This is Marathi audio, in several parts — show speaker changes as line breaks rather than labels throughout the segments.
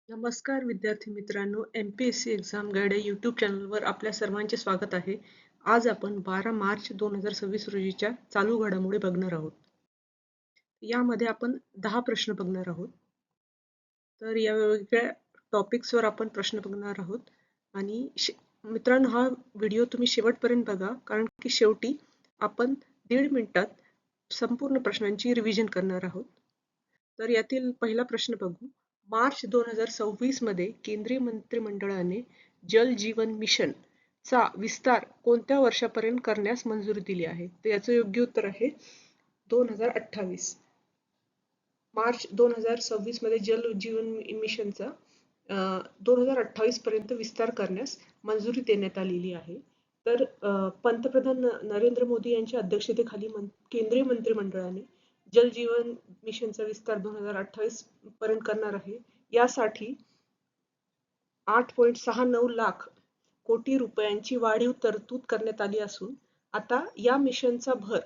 नमस्कार विद्यार्थी मित्रांनो, MPSC एक्झाम गाईड या यूट्यूब चॅनलवर आपल्या सर्वांचे स्वागत आहे. आज आपण 12 मार्च 2026 रोजीच्या चालू घडामोडी बघणार आहोत. यामध्ये आपण 10 प्रश्न बघणार आहोत. तर या वेगवेगळ्या टॉपिक्सवर आपण प्रश्न बघणार आहोत आणि मित्रांनो, हा व्हिडिओ तुम्ही शेवटपर्यंत बघा, कारण की शेवटी आपण 1.5 मिनिटात संपूर्ण प्रश्नांची रिव्हिजन करणार आहोत. तर यातील पहिला प्रश्न बघू. मार्च 2026 मध्ये केंद्रीय मंत्रिमंडळाने जल जीवन मिशन चा विस्तार कोणत्या वर्षापर्यंत करण्यास मंजुरी दिली आहे? तर याचं योग्य उत्तर आहे 2028. मार्च 2026 मध्ये जल जीवन मिशनचा 2028 पर्यंत विस्तार करण्यास मंजुरी देण्यात आलेली आहे. तर पंतप्रधान नरेंद्र मोदी यांच्या अध्यक्षतेखाली केंद्रीय मंत्रिमंडळाने जल जीवन मिशनचा विस्तार 2028 पर्यंत करणार आहे. यासाठी 8.69 लाख कोटी रुपयांची वाढीव तरतूद करण्यात आली असून आता या मिशनचा भर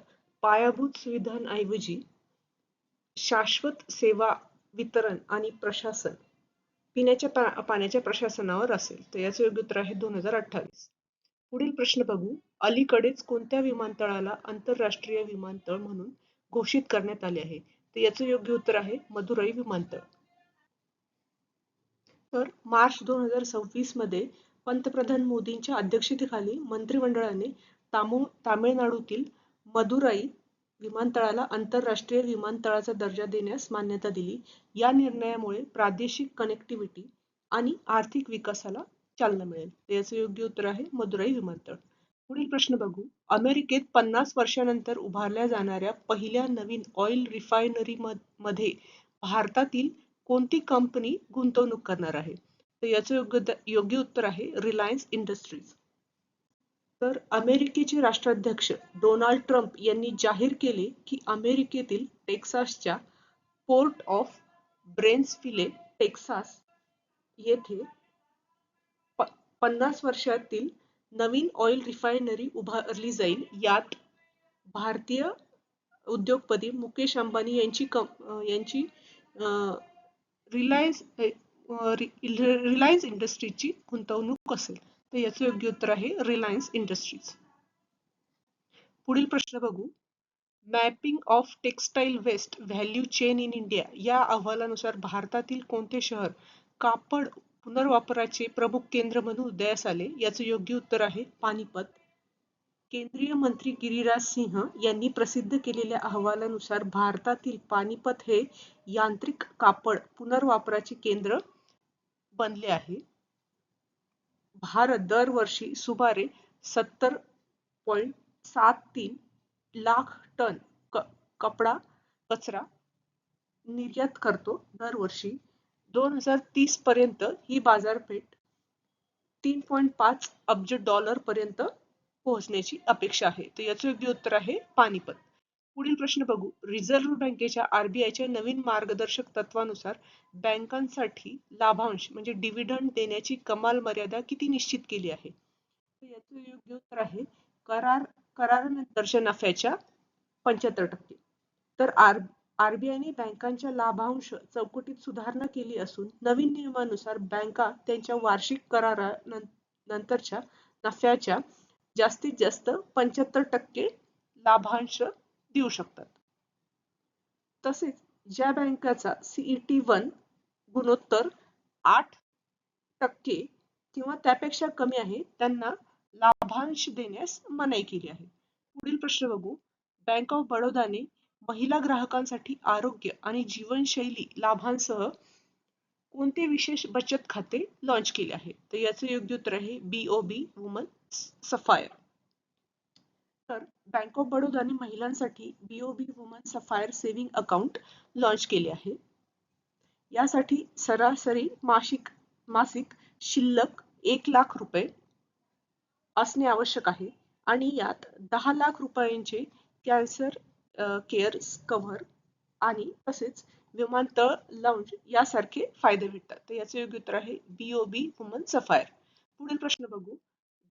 पायाभूत सुविधांऐवजी शाश्वत सेवा वितरण आणि प्रशासन, पिण्याच्या पाण्याच्या प्रशासनावर असेल. तर याचं योग्य उत्तर आहे 2028. पुढील प्रश्न बघू. अलीकडेच कोणत्या विमानतळाला आंतरराष्ट्रीय विमानतळ म्हणून घोषित करण्यात आले आहे? तर याचं योग्य उत्तर आहे मदुराई विमानतळ. तर मार्च 2026 मध्ये पंतप्रधान मोदींच्या अध्यक्षतेखाली मंत्रिमंडळाने तामिळनाडूतील मदुराई विमानतळाला आंतरराष्ट्रीय विमानतळाचा दर्जा देण्यास मान्यता दिली. या निर्णयामुळे प्रादेशिक कनेक्टिव्हिटी आणि आर्थिक विकासाला चालना मिळेल. याचे योग्य उत्तर आहे मदुराई विमानतळ. पुढील प्रश्न बघू. अमेरिकेत 50 वर्षानंतर उभारल्या जाणाऱ्या पहिल्या नवीन ऑइल रिफायनरी मध्ये भारतातील कोणती कंपनी गुंतवणूक करणार आहे? तर याचं योग्य उत्तर आहे रिलायन्स इंडस्ट्रीज. तर अमेरिकेचे राष्ट्राध्यक्ष डोनाल्ड ट्रम्प यांनी जाहीर केले की अमेरिकेतील टेक्सासच्या पोर्ट ऑफ ब्रेन्सविले, टेक्सास येथे 50 वर्षातील नवीन ऑइल रिफायनरी उभारली जाईल. यात भारतीय उद्योगपती मुकेश अंबानी यांची रिलायन्स इंडस्ट्रीजची गुंतवणूक असेल. तर याचं योग्य उत्तर आहे रिलायन्स इंडस्ट्रीज. पुढील प्रश्न बघू. Mapping of textile waste value chain in India या अहवालानुसार भारतातील कोणते शहर कापड पुनर्वापराचे प्रमुख केंद्र म्हणून उदयास आले? याचं योग्य उत्तर आहे पानिपत. केंद्रीय मंत्री गिरिराज सिंह यांनी प्रसिद्ध केलेल्या अहवालानुसार भारतातील पानिपत हे यांत्रिक कापड पुनर्वापराचे केंद्र बनले आहे. भारत दरवर्षी सुमारे 70.73 लाख टन कपडा कचरा निर्यात करतो दरवर्षी. 2030 पर्यंत ही बाजारपेठ $3.5 अब्ज पर्यंत पोहोचण्याची अपेक्षा आहे. तर याचं योग्य उत्तर आहे पानिपत. पुढील प्रश्न बघू. रिझर्व्ह बँकेच्या RBIच्या नवीन मार्गदर्शक तत्वानुसार बँकांसाठी लाभांश म्हणजे डिव्हिडंड देण्याची कमाल मर्यादा किती निश्चित केली आहे? तर याचं योग्य उत्तर आहे करारानंतरच्या नफ्याच्या 75%. तर RBIने बँकांच्या लाभांश चौकटीत सुधारणा केली असून नवीन नियमानुसार बँका त्यांच्या वार्षिक करारानंतरच्या नफ्याच्या जास्तीत जास्त 75% लाभांश देऊ शकतात. तसेच ज्या बँकाचा CET1 गुणोत्तर 8% किंवा त्यापेक्षा कमी आहे त्यांना लाभांश देण्यास मनाई केली आहे. पुढील प्रश्न बघू. बँक ऑफ बडोदाने महिला ग्राहकांसाठी आरोग्य आणि जीवनशैली लाभांसह कोणते विशेष बचत खाते लॉन्च केले आहे? तर याचे योग्य उत्तर आहे BOB वुमन सफायर. तर बँक ऑफ बडोदाने महिलांसाठी BOB woman sapphire saving account launch केले आहे. यासाठी सरासरी मासिक शिल्लक 1 लाख रुपये असणे आवश्यक आहे आणि यात 10 लाख रुपयांचे कॅन्सर केअर कव्हर आणि तसेच विमानतळ लाऊंज यासारखे फायदे भेटतात. तर याचे योग्य उत्तर आहे BOB वुमन सफायर. पुढील प्रश्न बघू.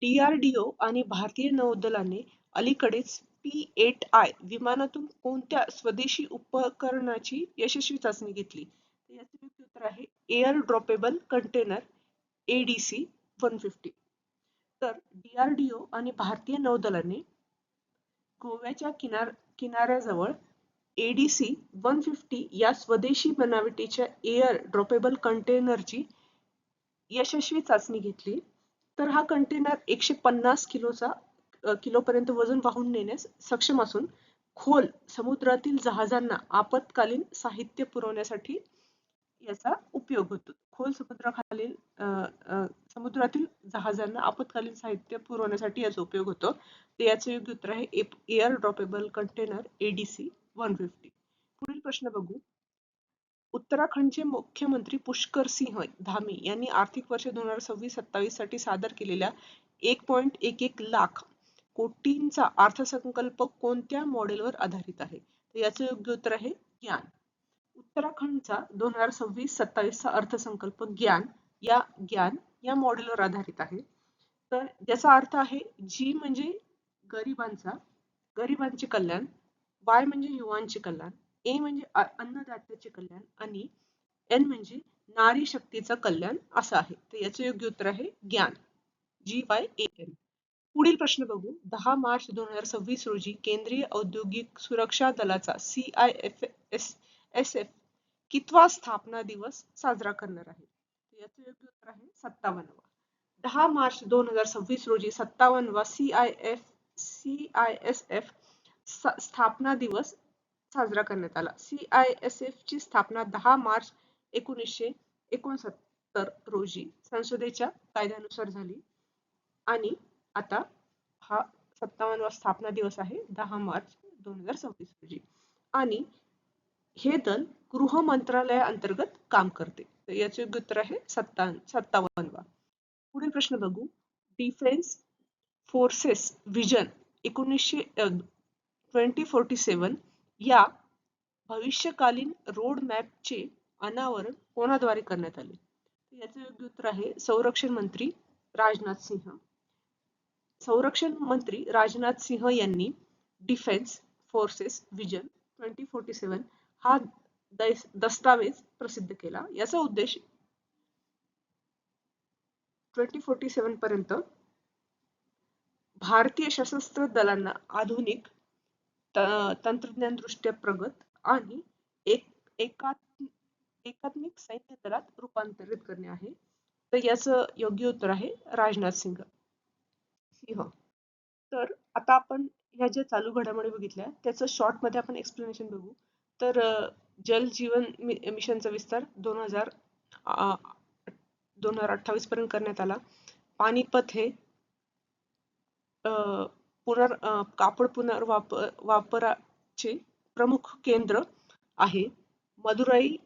DRDO आणि भारतीय नौदलाने अलीकडेच P-8I विमानातून कोणत्या स्वदेशी उपकरणाची यशस्वी चाचणी घेतली? याचे योग्य उत्तर आहे एअर ड्रॉपेबल कंटेनर ADC 150. तर DRDO आणि भारतीय नौदलाने गोव्याच्या किनाऱ्याजवळ ADC 150 या स्वदेशी बनावटीच्या एअर ड्रॉपेबल कंटेनरची यशस्वी चाचणी घेतली. तर हा कंटेनर 150 किलोपर्यंत वजन वाहून नेण्यास सक्षम असून खोल समुद्रातील जहाजांना आपत्कालीन साहित्य पुरवण्यासाठी याचा उपयोग होतो. खोल समुद्रातील जहाजांना आपत्कालीन साहित्य पुरवण्यासाठी याचा उपयोग होतो. तर याचे योग्य उत्तर आहे एअर ड्रॉपेबल कंटेनर ADC 150. पुढील प्रश्न बघू. उत्तराखंडचे मुख्यमंत्री पुष्कर सिंह धामी यांनी आर्थिक वर्ष 2026-27 साठी सादर केलेल्या 1.11 लाख कोटींचा अर्थसंकल्प कोणत्या मॉडेलवर आधारित आहे? तर याचे योग्य उत्तर आहे ज्ञान. उत्तराखंडचा 2026-27 अर्थसंकल्प ज्ञान या मॉडेलवर आधारित आहे. तर ज्याचा अर्थ आहे जी म्हणजे गरिबांचे कल्याण, Y म्हणजे युवांचे कल्याण, A म्हणजे अन्नदात्याचे कल्याण आणि N म्हणजे नारी शक्तीचं कल्याण असं आहे. तर याचे योग्य उत्तर आहे ज्ञान, GYAN. पुढील प्रश्न बघू. 10 मार्च 2026 रोजी केंद्रीय औद्योगिक सुरक्षा दलाचा CISF कितवा स्थापना दिवस साजरा करणार आहे? याचे योग्य उत्तर आहे 57वा. 10 मार्च 2026 रोजी 57वा CISF स्थापना दिवस साजरा करण्यात आला. CISF ची स्थापना 10 मार्च 1969 रोजी संसदेच्या कायद्यानुसार झाली आणि आता हा 57वा स्थापना दिवस आहे 10 मार्च 2026 रोजी. आणि हे दल गृह मंत्रालयाअंतर्गत काम करते. तर याचे योग्य उत्तर आहे 57वा. पुढील प्रश्न बघू. डिफेन्स फोर्सेस व्हिजन 2047 या भविष्यकालीन रोड मॅपचे अनावरण कोणाद्वारे करण्यात आले? याचे योग्य उत्तर आहे संरक्षण मंत्री राजनाथ सिंह यांनी डिफेन्स फोर्सेस व्हिजन 2047 हा दस्तावेज प्रसिद्ध केला. याचा उद्देश 2047 पर्यंत भारतीय सशस्त्र दलांना आधुनिक, तंत्रज्ञानदृष्ट्या प्रगत आणि एकात्मिक सैन्य दलात रूपांतरित करणे आहे. तर याचं योग्य उत्तर आहे राजनाथ सिंह. तर आता आपण ह्या ज्या चालू घडामोडी बघितल्या त्याचं शॉर्ट मध्ये आपण एक्सप्लेनेशन बघू. तर जल जीवन मिशनचा विस्तार 2028 पर्यंत करण्यात आला. पानिपत हे कापड पुनर्वापराचे प्रमुख केंद्र आहे. मदुराई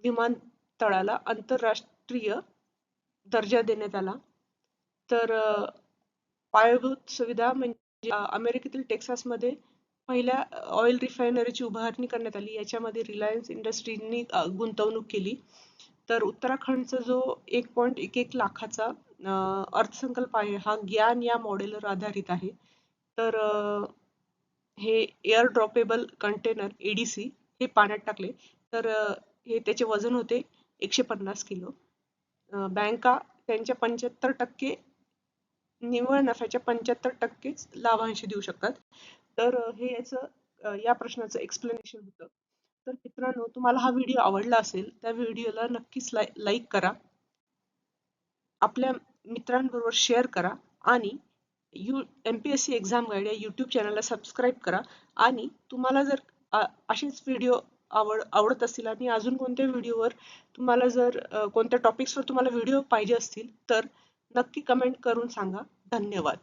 विमानतळाला आंतरराष्ट्रीय दर्जा देण्यात आला. तर पायाभूत सुविधा म्हणजे अमेरिकेतील टेक्सासमध्ये पहिल्या ऑइल रिफायनरीची उभारणी करण्यात आली. याच्यामध्ये रिलायन्स इंडस्ट्रीजनी गुंतवणूक केली. तर उत्तराखंडचा जो 1.11 लाखाचा अर्थसंकल्प आहे हा ज्ञान या मॉडेलवर आधारित आहे. तर हे एअर ड्रॉपेबल कंटेनर ADC हे पाण्यात टाकले तर हे त्याचे वजन होते 150 किलो. बँका त्यांच्या 75% निव्वळ नफ्याच्या 75% लाभांश देऊ शकतात. तर हे या प्रश्नाचं एक्सप्लेनेशन होतं. तर मित्रांनो, तुम्हाला हा व्हिडिओ आवडला असेल त्या व्हिडिओला नक्कीच लाईक करा, आपल्या मित्रांबरोबर शेअर करा आणि MPSC एक्झाम गाईड या YouTube चॅनलला सबस्क्राईब करा. आणि तुम्हाला जर असेच व्हिडिओ आवडत असतील आणि अजून कोणत्या व्हिडिओवर तुम्हाला जर कोणत्या टॉपिक्सवर तुम्हाला व्हिडिओ पाहिजे असतील तर नक्की कमेंट करून सांगा. धन्यवाद.